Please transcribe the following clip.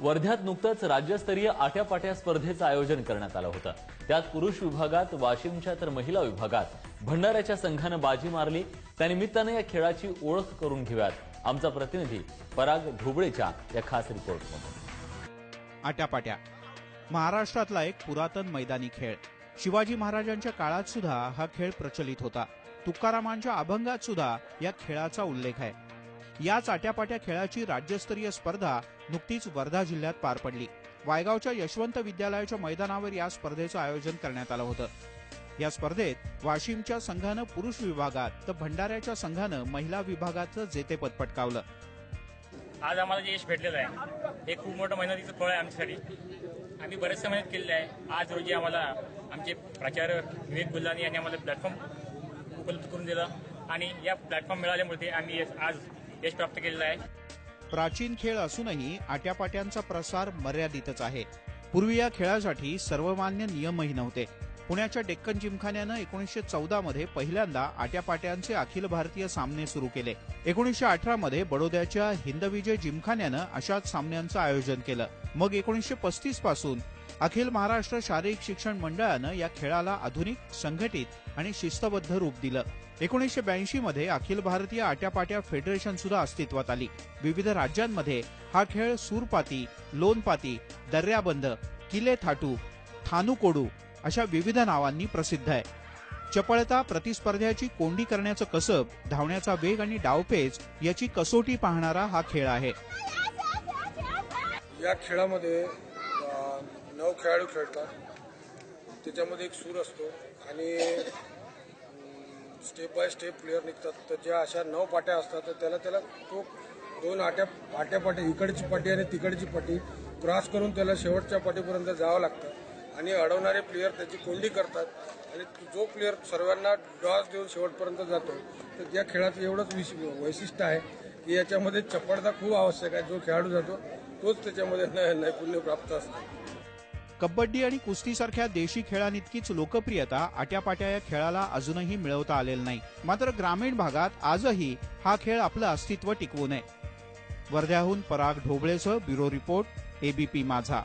वर्ध्यात नुकतंच राज्यस्तरीय आट्यापाट्या स्पर्धेचं आयोजन करण्यात आलं होतं। त्यात पुरुष विभागात वाशिमच्या तर महिला विभागात भंडाऱ्याच्या संघानं बाजी मारली। त्यानिमित्तानं या खेळाची ओळख करून घेऊयात आमचा प्रतिनिधी पराग ढोबळेच्या या खास रिपोर्टमध्ये। आट्यापाट्या महाराष्ट्रातला एक पुरातन मैदानी खेळ। शिवाजी महाराजांच्या काळात सुद्धा हा खेळ प्रचलित होता। तुकारामांच्या अभंगात सुद्धा या खेळाचा उल्लेख आहे। याच आट्यापाट्या खेळाची राज्यस्तरीय स्पर्धा नुकतीच वर्धा जिल्ह्यात पार पडली। वायगावच्या यशवंत विद्यालयाच्या मैदानावर या स्पर्धेचं आयोजन करण्यात आलं होतं। या स्पर्धेत वाशिमच्या संघानं पुरुष विभागात तर भंडाऱ्याच्या संघानं महिला विभागाचं जेतेपद पटकावलं। आज आम्हाला जे यश भेटलेलं आहे हे खूप मोठं मेहनतीचं फळ आहे आमच्यासाठी। आम्ही बरेचसे मेहनत केलेली आहे। आज रोजी आम्हाला आमचे प्राचार्य विवेक गुल्लानी यांनी आम्हाला प्लॅटफॉर्म उपलब्ध करून दिला आणि या प्लॅटफॉर्म मिळाल्यामुळे आम्ही आज यश प्राप्त केलेलं आहे। प्राचीन खेळ असूनही आट्यापाट्यांचा प्रसार मर्यादितच आहे। पूर्वी या खेळासाठी सर्वमान्य नियमही नव्हते। पुण्याच्या डेक्कन जिमखान्यानं 1914 मध्ये पहिल्यांदा आट्यापाट्यांचे अखिल भारतीय सामने सुरू केले। 1918 मध्ये बडोद्याच्या हिंदविजय जिमखान्यानं अशाच सामन्यांचं आयोजन केलं। मग 1935 पासून अखिल महाराष्ट्र शारीरिक शिक्षण मंडळानं या खेळाला आधुनिक, संघटित आणि शिस्तबद्ध रूप दिलं। 1982 मध्ये अखिल भारतीय आट्यापाट्या फेडरेशन सुद्धा अस्तित्वात आली। विविध राज्यांमध्ये हा खेळ सूरपाती, लोणपाती, दर्याबंद, किले थाटू, थानुकोडू अशा विविध नावांनी प्रसिद्ध आहे। चपळता, प्रतिस्पर्ध्याची कोंडी करण्याचं कसब, धावण्याचा वेग आणि डावपेच याची कसोटी पाहणारा हा खेळ आहे। या खेळामध्ये 9 खेळाडू खेळतात। त्याच्यामध्ये एक सूर असतो आणि स्टेप बाय स्टेप प्लेयर निघतात। तर ज्या अशा 9 पाट्या असतात तर त्याला तो 2 आट्यापाट्या, इकडची पाटी आणि तिकडची पाटी क्रॉस करून त्याला शेवटच्या पाटीपर्यंत जावं लागतं आणि अडवणारे प्लेयर त्याची कोंडी करतात आणि जो प्लेयर सर्वांना डॉस देऊन शेवटपर्यंत जातो। तर या खेळाचं एवढंच वैशिष्ट्य आहे की याच्यामध्ये चपळता खूप आवश्यक आहे। जो खेळाडू जातो तोच त्याच्यामध्ये नैपुण्य प्राप्त असतो। कबड्डी आणि कुस्तीसारख्या देशी खेळांइतकीच लोकप्रियता आट्यापाट्या या खेळाला अजूनही मिळवता आलेली नाही। मात्र ग्रामीण भागात आजही हा खेळ आपलं अस्तित्व टिकवून आहे। वर्ध्याहून पराग ढोबळेसह ब्युरो रिपोर्ट, एबीपी माझा।